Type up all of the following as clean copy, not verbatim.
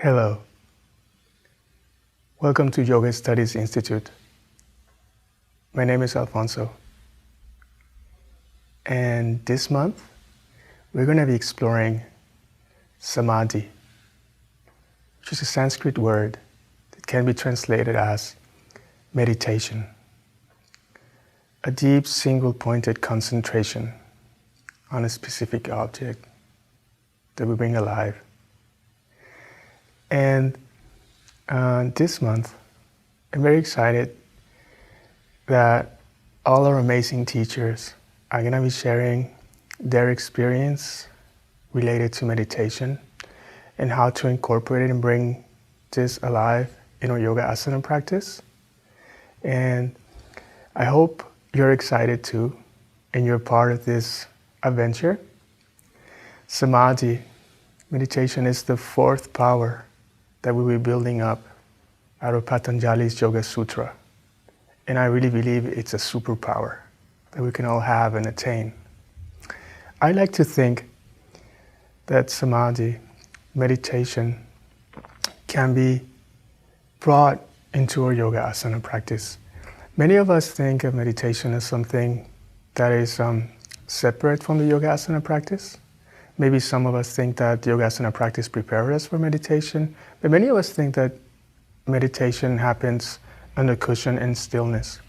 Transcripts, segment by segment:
Hello. Welcome to Yoga Studies Institute. My name is Alfonso. And this month, we're going to be exploring samadhi, which is a Sanskrit word that can be translated as meditation, a deep single-pointed concentration on a specific object that we bring alive. And this month, I'm very excited that all our amazing teachers are going to be sharing their experience related to meditation and how to incorporate it and bring this alive in our yoga asana practice. And I hope you're excited too, and you're part of this adventure. Samadhi, meditation, is the fourth power that we'll be building up out of Patanjali's Yoga Sutra. And I really believe it's a superpower that we can all have and attain. I like to think that samadhi, meditation, can be brought into our yoga asana practice. Many of us think of meditation as something that is separate from the yoga asana practice. Maybe some of us think that the yoga asana practice prepares us for meditation, but many of us think that meditation happens under cushion and stillness.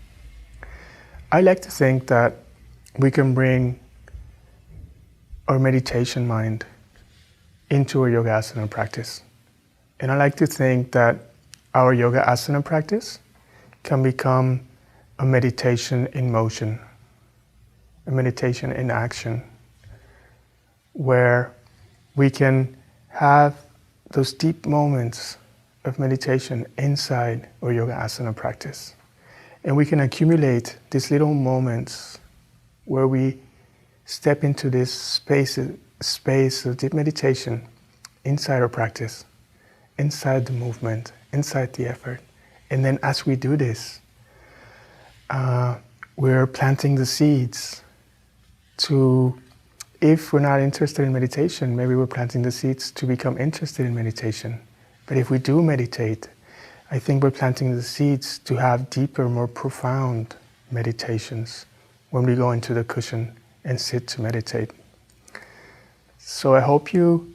I like to think that we can bring our meditation mind into our yoga asana practice. And I like to think that our yoga asana practice can become a meditation in motion, a meditation in action, where we can have those deep moments of meditation inside our yoga asana practice. And we can accumulate these little moments where we step into this space of deep meditation inside our practice, inside the movement, inside the effort. And then as we do this, we're planting the seeds to, if we're not interested in meditation, maybe we're planting the seeds to become interested in meditation. But if we do meditate, I think we're planting the seeds to have deeper, more profound meditations when we go into the cushion and sit to meditate. So I hope you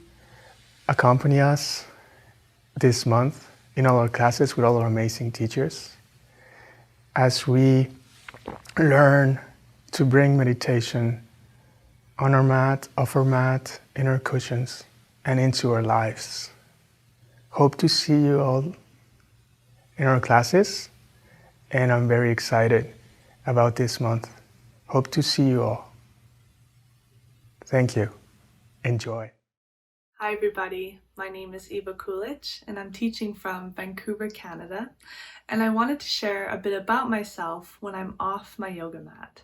accompany us this month in all our classes with all our amazing teachers as we learn to bring meditation on our mat, off our mat, in our cushions, and into our lives. Hope to see you all in our classes, and I'm very excited about this month. Hope to see you all. Thank you. Enjoy. Hi everybody, my name is Eva Kulic and I'm teaching from Vancouver, Canada, and I wanted to share a bit about myself when I'm off my yoga mat.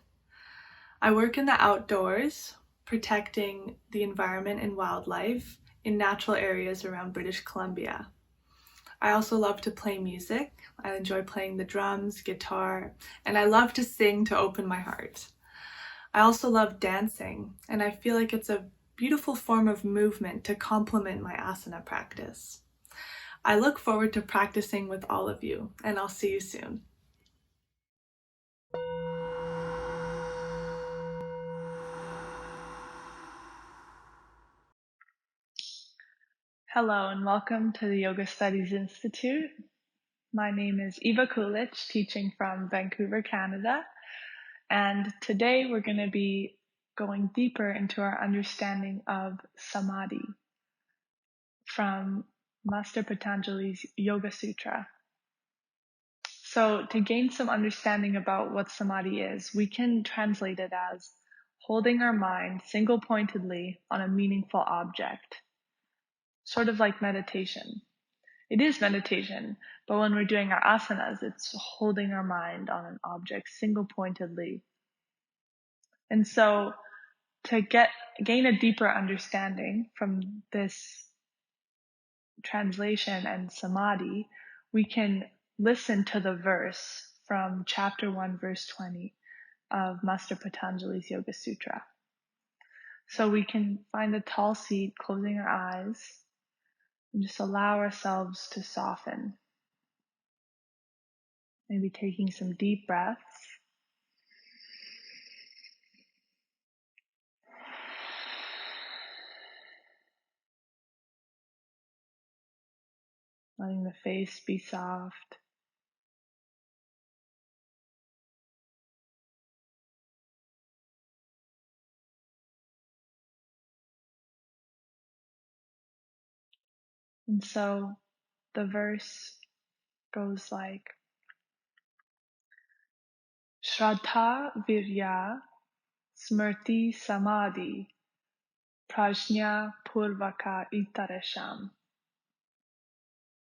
I work in the outdoors, protecting the environment and wildlife in natural areas around British Columbia. I also love to play music. I enjoy playing the drums, guitar, and I love to sing to open my heart. I also love dancing, and I feel like it's a beautiful form of movement to complement my asana practice. I look forward to practicing with all of you, and I'll see you soon. Hello and welcome to the Yoga Studies Institute. My name is Eva Kulic, teaching from Vancouver, Canada. And today we're going to be going deeper into our understanding of samadhi from Master Patanjali's Yoga Sutra. So to gain some understanding about what samadhi is, we can translate it as holding our mind single-pointedly on a meaningful object, sort of like meditation. It is meditation, but when we're doing our asanas, it's holding our mind on an object single-pointedly. And so to gain a deeper understanding from this translation and samadhi, we can listen to the verse from chapter 1, verse 20 of Master Patanjali's Yoga Sutra. So we can find a tall seat, closing our eyes, And just allow ourselves to soften. Maybe taking some deep breaths. Letting the face be soft. And so the verse goes like, Shraddha Virya Smrti Samadhi Prajna Purvaka Itarasham.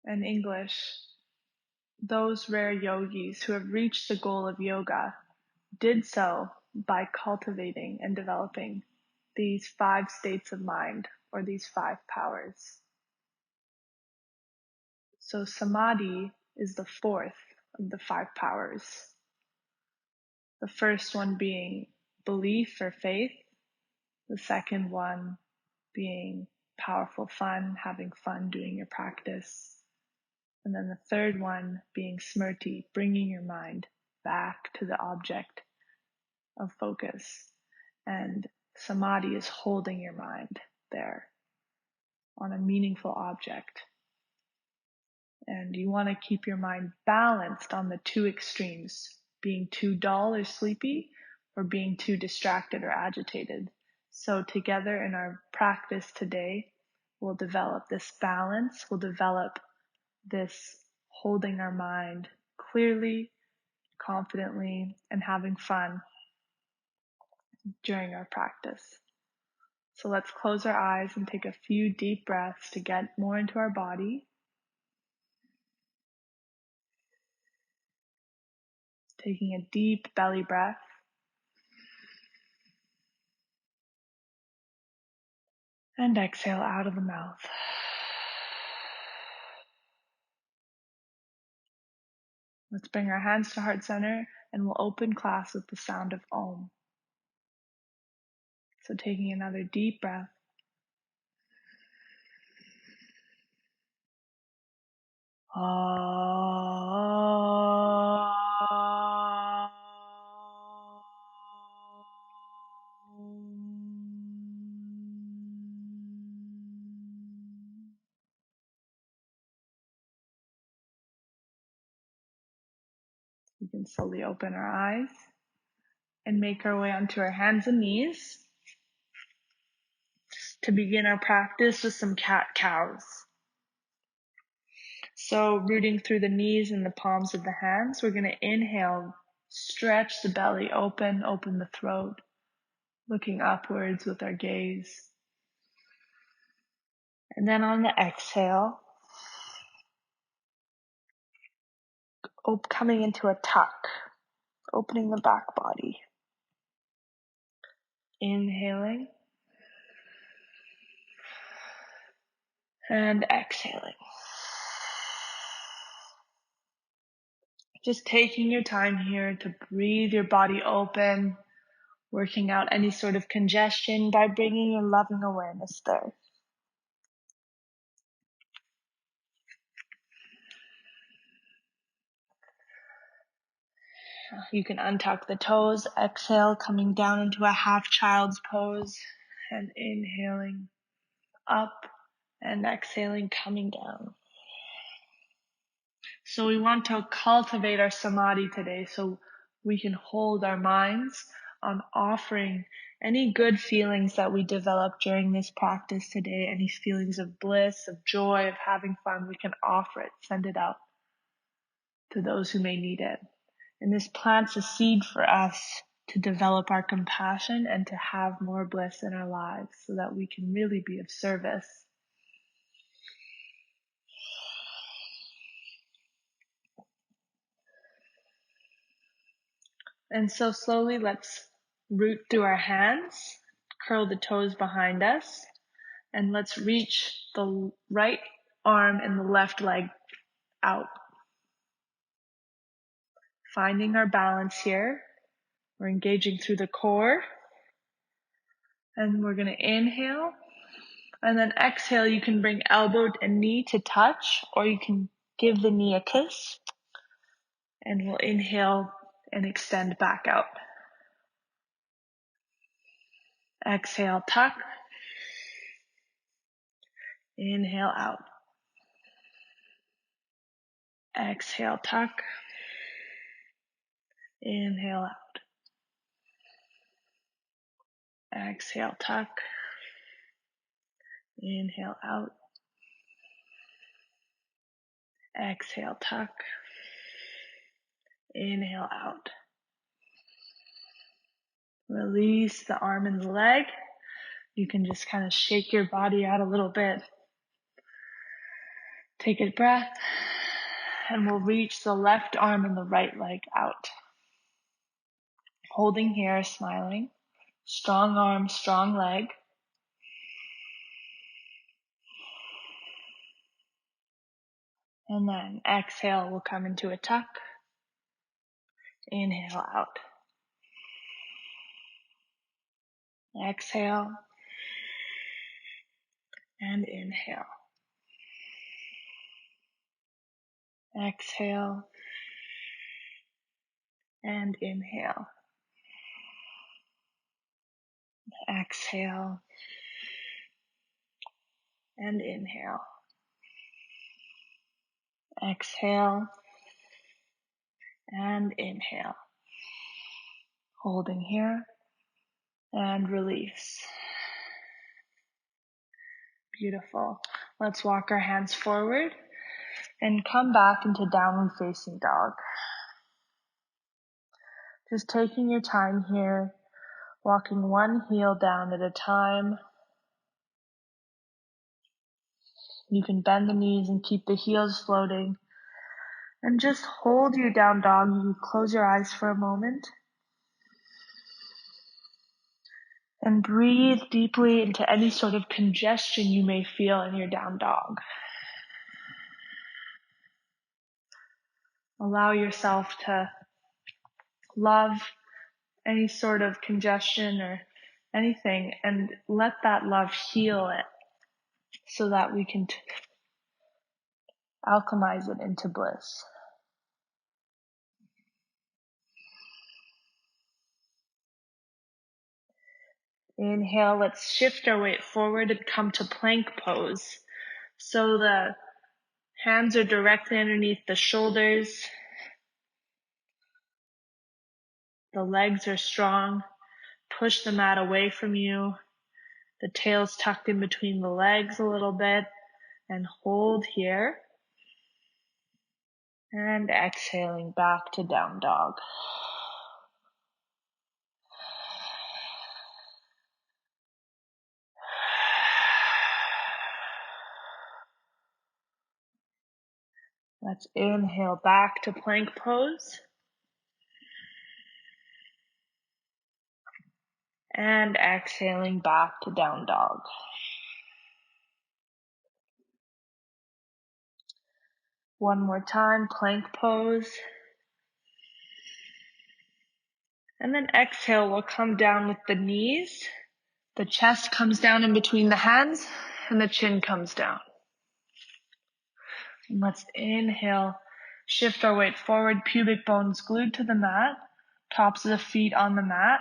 In English, those rare yogis who have reached the goal of yoga did so by cultivating and developing these 5 states of mind, or these 5 powers. So samadhi is the 4th of the 5 powers. The first one being belief or faith, the second one being powerful fun, having fun doing your practice, and then the third one being smrti, bringing your mind back to the object of focus. And samadhi is holding your mind there on a meaningful object. And you want to keep your mind balanced on the 2 extremes, being too dull or sleepy, or being too distracted or agitated. So together in our practice today, we'll develop this balance, we'll develop this holding our mind clearly, confidently, and having fun during our practice. So let's close our eyes and take a few deep breaths to get more into our body. Taking a deep belly breath. And exhale out of the mouth. Let's bring our hands to heart center and we'll open class with the sound of Om. So taking another deep breath. We can slowly open our eyes and make our way onto our hands and knees to begin our practice with some cat-cows. So rooting through the knees and the palms of the hands, we're going to inhale, stretch the belly open the throat, looking upwards with our gaze. And then on the exhale, coming into a tuck, opening the back body. Inhaling and exhaling. Just taking your time here to breathe your body open, working out any sort of congestion by bringing your loving awareness there. You can untuck the toes, exhale, coming down into a half child's pose, and inhaling up and exhaling, coming down. So we want to cultivate our samadhi today so we can hold our minds on offering any good feelings that we develop during this practice today, any feelings of bliss, of joy, of having fun, we can offer it, send it out to those who may need it. And this plants a seed for us to develop our compassion and to have more bliss in our lives so that we can really be of service. And so slowly let's root through our hands, curl the toes behind us, and let's reach the right arm and the left leg out. Finding our balance here. We're engaging through the core. And we're going to inhale And then exhale, you can bring elbow and knee to touch, or you can give the knee a kiss. And we'll inhale and extend back out. Exhale, tuck. Inhale out. Exhale, tuck. Inhale out. Exhale, tuck. Inhale out. Exhale, tuck. Inhale out. Release the arm and the leg. You can just kind of shake your body out a little bit. Take a breath, and we'll reach the left arm and the right leg out. Holding here, smiling. Strong arm, strong leg. And then exhale, we'll come into a tuck. Inhale out. Exhale. And inhale. Exhale. And inhale. Exhale. And inhale. Exhale. And inhale. Holding here. And release. Beautiful. Let's walk our hands forward and come back into downward facing dog. Just taking your time here, walking one heel down at a time. You can bend the knees and keep the heels floating. And just hold your down dog. You can close your eyes for a moment. And breathe deeply into any sort of congestion you may feel in your down dog. Allow yourself to love any sort of congestion or anything, and let that love heal it so that we can alchemize it into bliss. Inhale, let's shift our weight forward and come to plank pose. So the hands are directly underneath the shoulders. The legs are strong. Push the mat away from you. The tail's tucked in between the legs a little bit. And hold here. And exhaling back to down dog. Let's inhale back to plank pose. And exhaling back to down dog. One more time, plank pose. And then exhale, we'll come down with the knees. The chest comes down in between the hands and the chin comes down. And let's inhale, shift our weight forward, pubic bones glued to the mat, tops of the feet on the mat.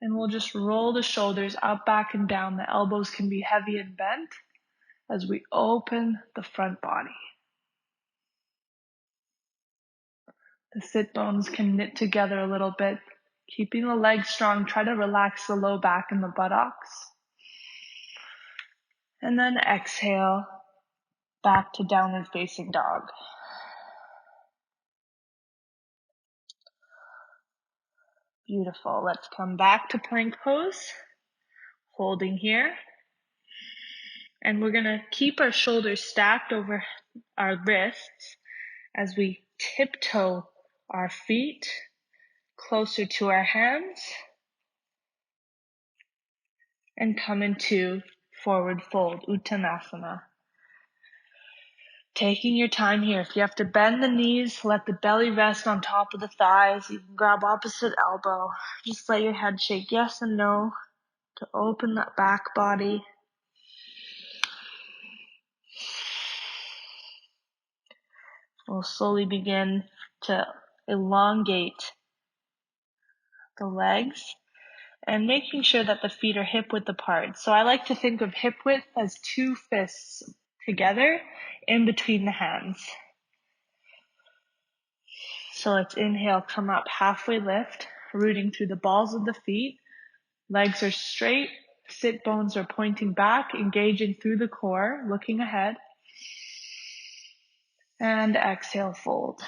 And we'll just roll the shoulders up, back, and down. The elbows can be heavy and bent as we open the front body. The sit bones can knit together a little bit. Keeping the legs strong, try to relax the low back and the buttocks. And then exhale, back to downward facing dog. Beautiful. Let's come back to plank pose, holding here. And we're going to keep our shoulders stacked over our wrists as we tiptoe our feet closer to our hands and come into forward fold, Uttanasana. Taking your time here. If you have to bend the knees, let the belly rest on top of the thighs. You can grab opposite elbow. Just let your head shake yes and no to open that back body. We'll slowly begin to elongate the legs and making sure that the feet are hip width apart. So I like to think of hip width as 2 fists together in between the hands. So let's inhale, come up, halfway lift, rooting through the balls of the feet. Legs are straight, sit bones are pointing back, engaging through the core, looking ahead. And exhale, fold.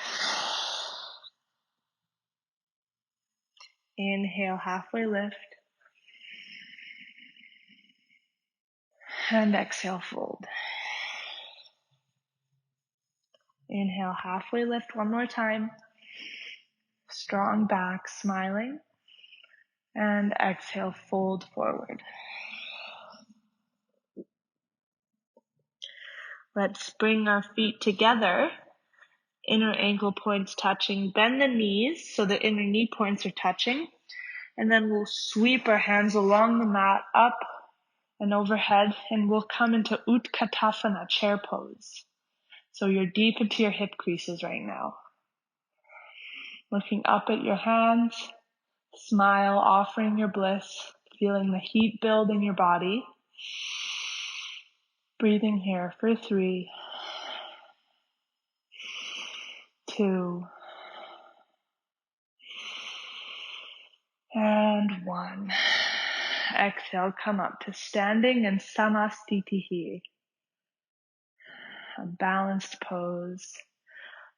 Inhale, halfway lift. And exhale, fold. Inhale, halfway lift one more time. Strong back, smiling. And exhale, fold forward. Let's bring our feet together. Inner ankle points touching. Bend the knees so the inner knee points are touching. And then we'll sweep our hands along the mat, up and overhead, and we'll come into Utkatasana, chair pose. So you're deep into your hip creases right now. Looking up at your hands, smile, offering your bliss, feeling the heat build in your body. Breathing here for 3, 2, and 1. Exhale, come up to standing and Samastitihi, a balanced pose.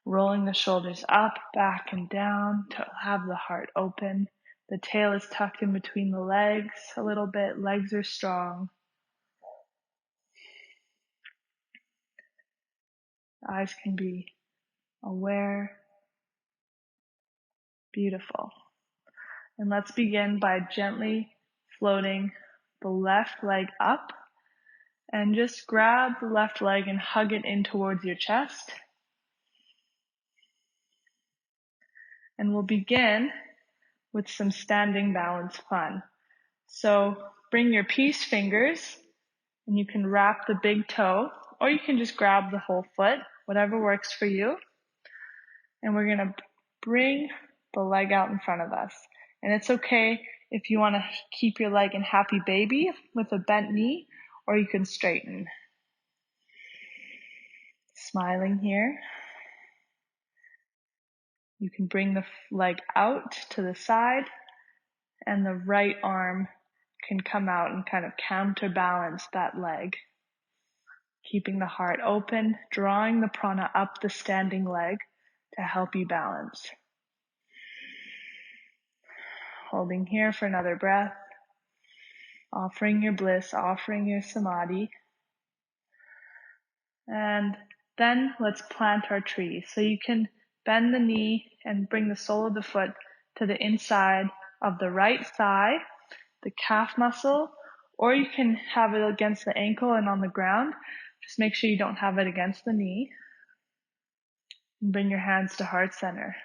Rolling the shoulders up, back, and down to have the heart open. The tail is tucked in between the legs a little bit. Legs are strong. Eyes can be aware. Beautiful. And let's begin by gently floating the left leg up and just grab the left leg and hug it in towards your chest. And we'll begin with some standing balance fun. So bring your peace fingers and you can wrap the big toe, or you can just grab the whole foot, whatever works for you. And we're gonna bring the leg out in front of us. And it's okay if you wanna keep your leg in happy baby with a bent knee, or you can straighten. Smiling here. You can bring the leg out to the side, and the right arm can come out and kind of counterbalance that leg. Keeping the heart open, drawing the prana up the standing leg to help you balance. Holding here for another breath. Offering your bliss, offering your samadhi. And then let's plant our tree. So you can bend the knee and bring the sole of the foot to the inside of the right thigh, the calf muscle, or you can have it against the ankle and on the ground. Just make sure you don't have it against the knee. And bring your hands to heart center.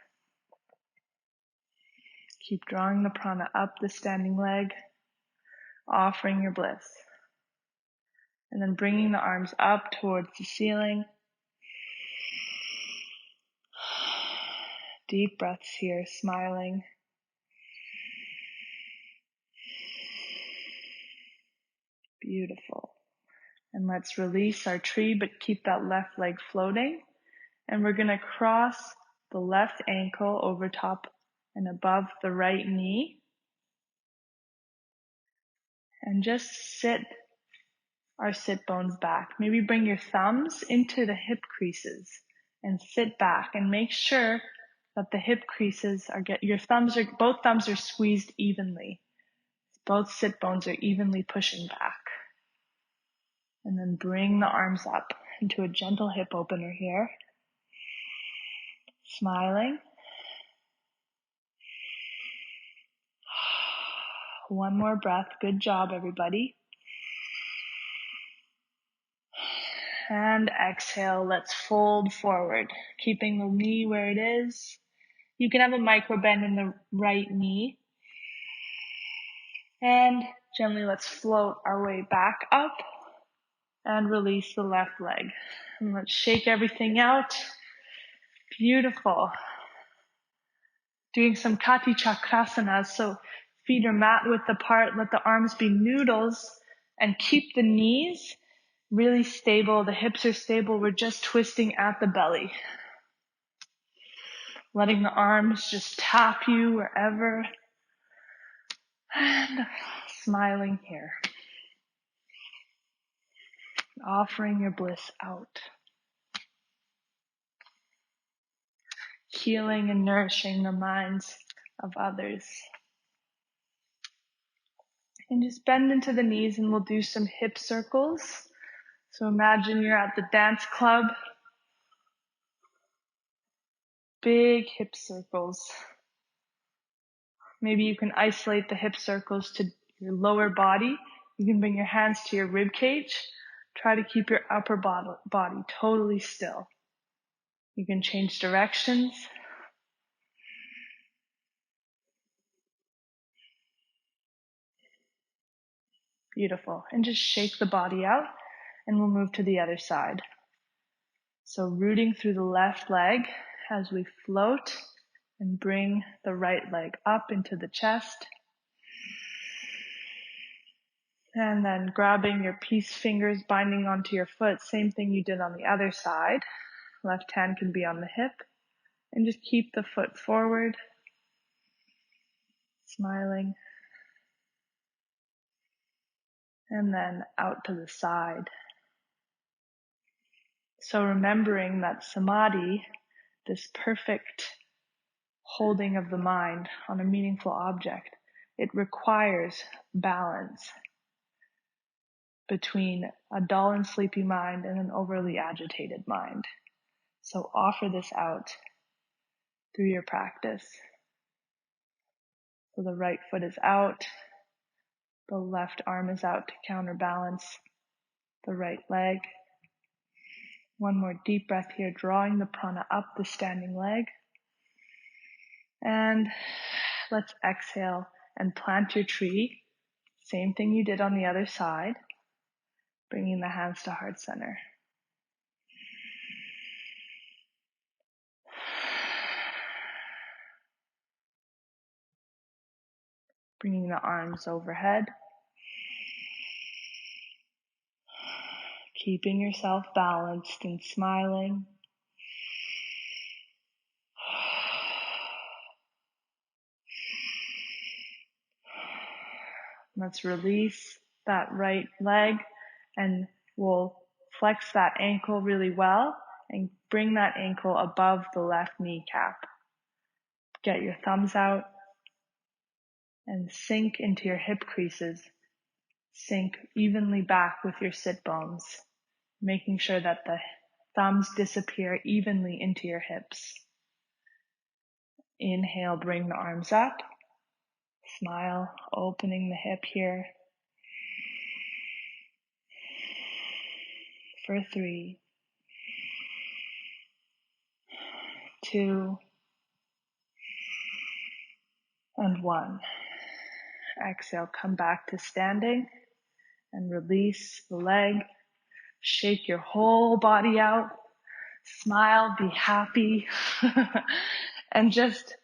Keep drawing the prana up the standing leg, offering your bliss. And then bringing the arms up towards the ceiling. Deep breaths here, smiling. Beautiful. And let's release our tree, but keep that left leg floating. And we're gonna cross the left ankle over top and above the right knee. And just sit our sit bones back. Maybe bring your thumbs into the hip creases and sit back and make sure that the hip creases both thumbs are squeezed evenly. Both sit bones are evenly pushing back. And then bring the arms up into a gentle hip opener here. Smiling. One more breath. Good job, everybody. And exhale. Let's fold forward, keeping the knee where it is. You can have a micro bend in the right knee. And gently let's float our way back up and release the left leg. And let's shake everything out. Beautiful. Doing some Kati Chakrasanas, so feet are mat width apart, let the arms be noodles, and keep the knees really stable. The hips are stable. We're just twisting at the belly. Letting the arms just tap you wherever. And smiling here. Offering your bliss out. Healing and nourishing the minds of others. And just bend into the knees and we'll do some hip circles. So imagine you're at the dance club. Big hip circles. Maybe you can isolate the hip circles to your lower body. You can bring your hands to your rib cage. Try to keep your upper body totally still. You can change directions. Beautiful. And just shake the body out and we'll move to the other side. So rooting through the left leg as we float and bring the right leg up into the chest. And then grabbing your peace fingers, binding onto your foot. Same thing you did on the other side. Left hand can be on the hip. And just keep the foot forward. Smiling. And then out to the side. So remembering that samadhi, this perfect holding of the mind on a meaningful object, it requires balance between a dull and sleepy mind and an overly agitated mind. So offer this out through your practice. So the right foot is out, the left arm is out to counterbalance the right leg. One more deep breath here, drawing the prana up the standing leg. And let's exhale and plant your tree. Same thing you did on the other side, bringing the hands to heart center. Bringing the arms overhead. Keeping yourself balanced and smiling. Let's release that right leg and we'll flex that ankle really well and bring that ankle above the left kneecap. Get your thumbs out and sink into your hip creases. Sink evenly back with your sit bones, making sure that the thumbs disappear evenly into your hips. Inhale, bring the arms up. Smile, opening the hip here. For 3, 2, and 1. Exhale, come back to standing and release the leg. Shake your whole body out. Smile, be happy. And just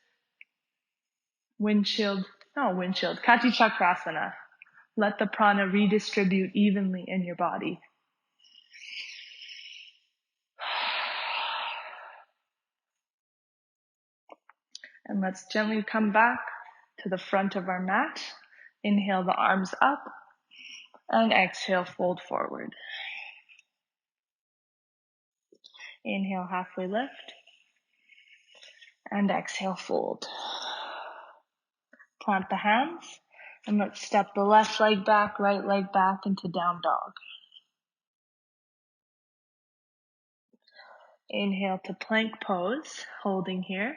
Kati Chakrasana. Let the prana redistribute evenly in your body. And let's gently come back to the front of our mat. Inhale the arms up and exhale, fold forward. Inhale, halfway lift and exhale, fold. Plant the hands and let's step the left leg back, right leg back into down dog. Inhale to plank pose, holding here.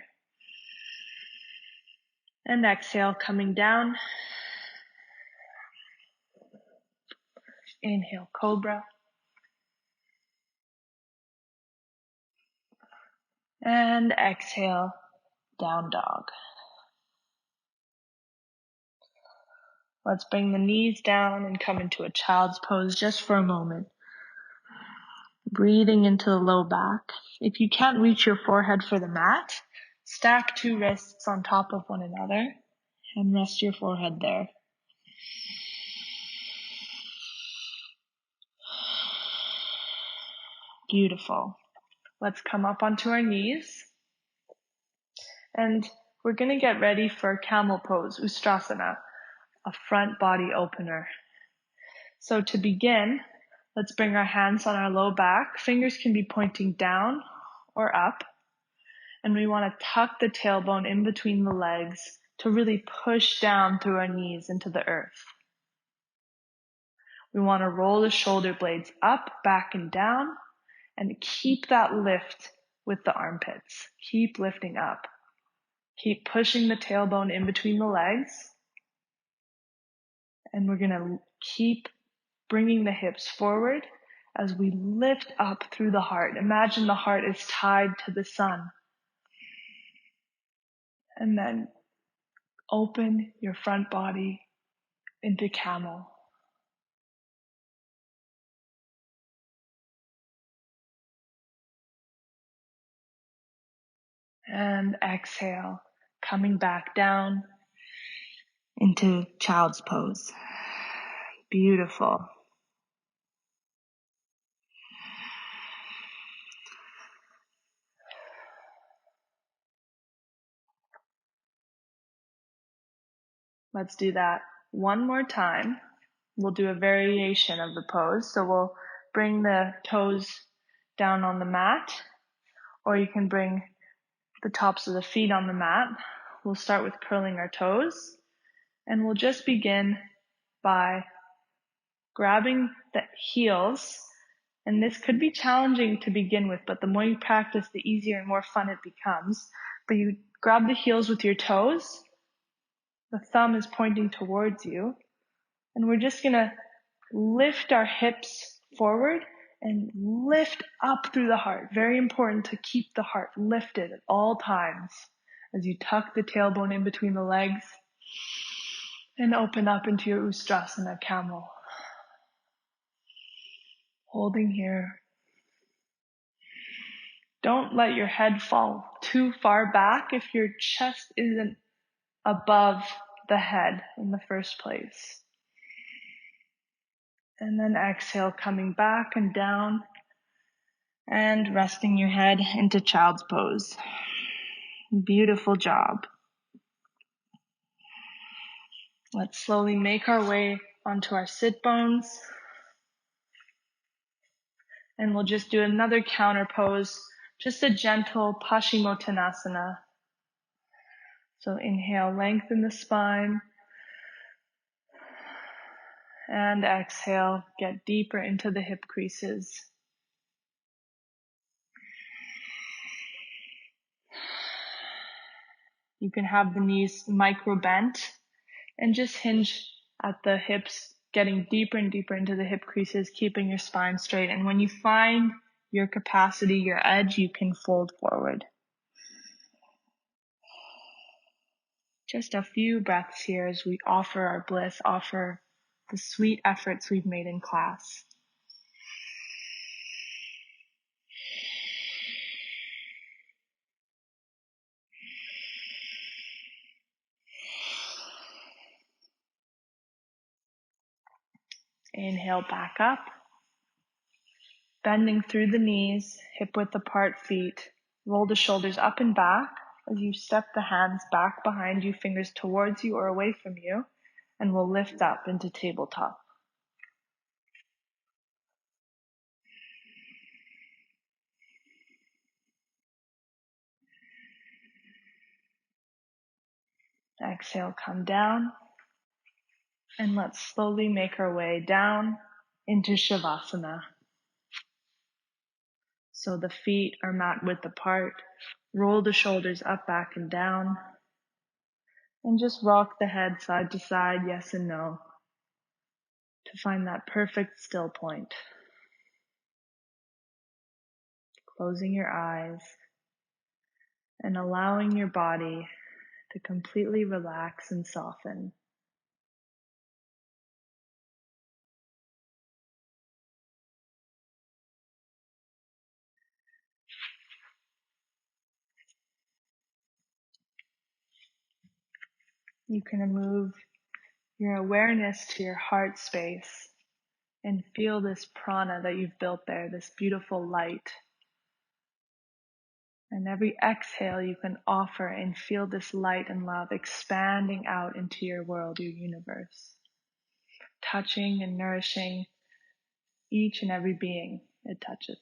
And exhale, coming down. Inhale, cobra. And exhale, down dog. Let's bring the knees down and come into a child's pose just for a moment. Breathing into the low back. If you can't reach your forehead for the mat, stack 2 wrists on top of one another and rest your forehead there. Beautiful. Let's come up onto our knees. And we're going to get ready for camel pose, Ustrasana, a front body opener. So to begin, let's bring our hands on our low back. Fingers can be pointing down or up. And we want to tuck the tailbone in between the legs to really push down through our knees into the earth. We want to roll the shoulder blades up, back, and down, and keep that lift with the armpits. Keep lifting up. Keep pushing the tailbone in between the legs. And we're going to keep bringing the hips forward as we lift up through the heart. Imagine the heart is tied to the sun. And then open your front body into camel. And exhale, coming back down into child's pose. Beautiful. Let's do that one more time. We'll do a variation of the pose. So we'll bring the toes down on the mat, or you can bring the tops of the feet on the mat. We'll start with curling our toes, and we'll just begin by grabbing the heels. And this could be challenging to begin with, but the more you practice, the easier and more fun it becomes. But you grab the heels with your toes. The thumb is pointing towards you. And we're just going to lift our hips forward and lift up through the heart. Very important to keep the heart lifted at all times as you tuck the tailbone in between the legs and open up into your Ustrasana camel. Holding here. Don't let your head fall too far back if your chest isn't above the head in the first place. And then exhale, coming back and down and resting your head into child's pose. Beautiful job. Let's slowly make our way onto our sit bones. And we'll just do another counter pose, just a gentle Paschimottanasana. So inhale, lengthen the spine. And exhale, get deeper into the hip creases. You can have the knees micro bent and just hinge at the hips, getting deeper and deeper into the hip creases, keeping your spine straight. And when you find your capacity, your edge, you can fold forward. Just a few breaths here as we offer our bliss, offer the sweet efforts we've made in class. Inhale back up, bending through the knees, hip width apart feet. Roll the shoulders up and back as you step the hands back behind you, fingers towards you or away from you, and we'll lift up into tabletop. Exhale, come down, and let's slowly make our way down into Shavasana. So the feet are mat width apart. Roll the shoulders up, back, and down. And just rock the head side to side, yes and no, to find that perfect still point. Closing your eyes and allowing your body to completely relax and soften. You can move your awareness to your heart space and feel this prana that you've built there, this beautiful light. And every exhale you can offer and feel this light and love expanding out into your world, your universe, touching and nourishing each and every being it touches.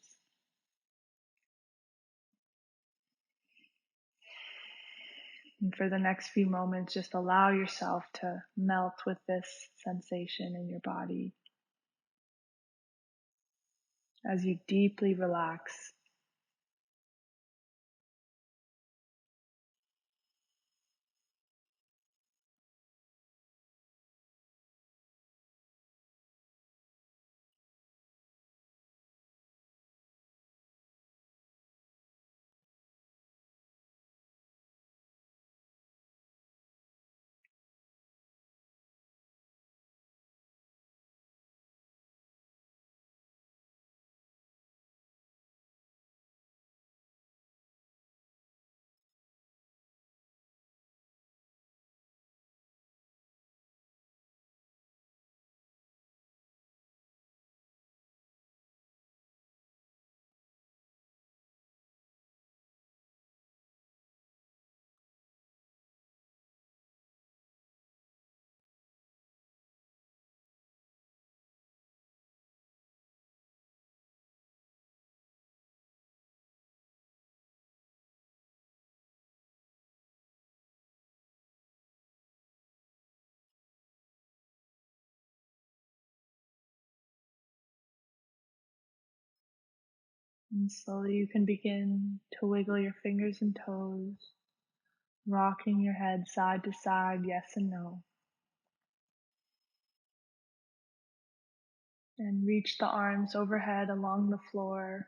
And for the next few moments, just allow yourself to melt with this sensation in your body as you deeply relax. And slowly you can begin to wiggle your fingers and toes, rocking your head side to side, yes and no. And reach the arms overhead along the floor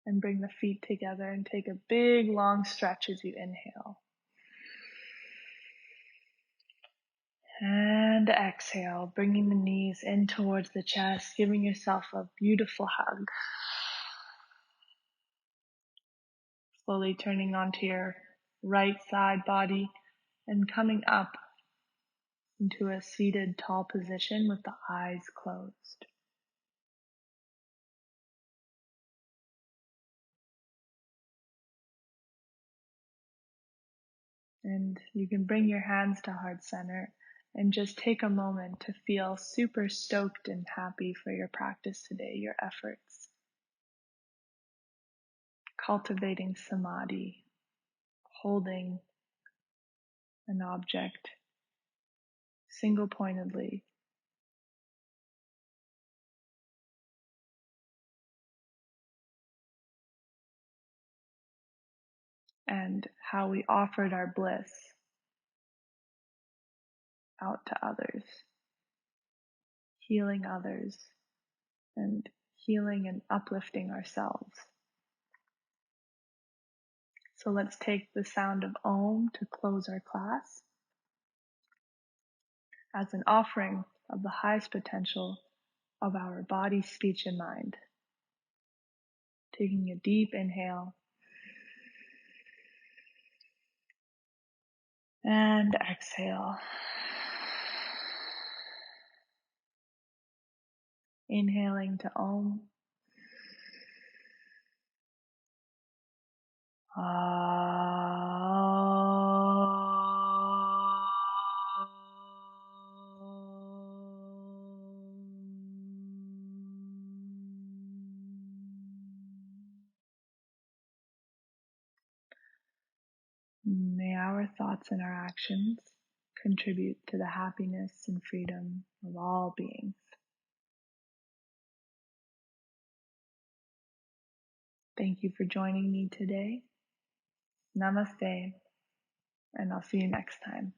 and bring the feet together and take a big long stretch as you inhale. And exhale, bringing the knees in towards the chest, giving yourself a beautiful hug. Slowly turning onto your right side body and coming up into a seated tall position with the eyes closed. And you can bring your hands to heart center and just take a moment to feel super stoked and happy for your practice today, your efforts. Cultivating samadhi, holding an object single pointedly, and how we offered our bliss out to others, healing others, and healing and uplifting ourselves. So let's take the sound of Om to close our class as an offering of the highest potential of our body, speech, and mind. Taking a deep inhale and exhale. Inhaling to Om. May our thoughts and our actions contribute to the happiness and freedom of all beings. Thank you for joining me today. Namaste, and I'll see you next time.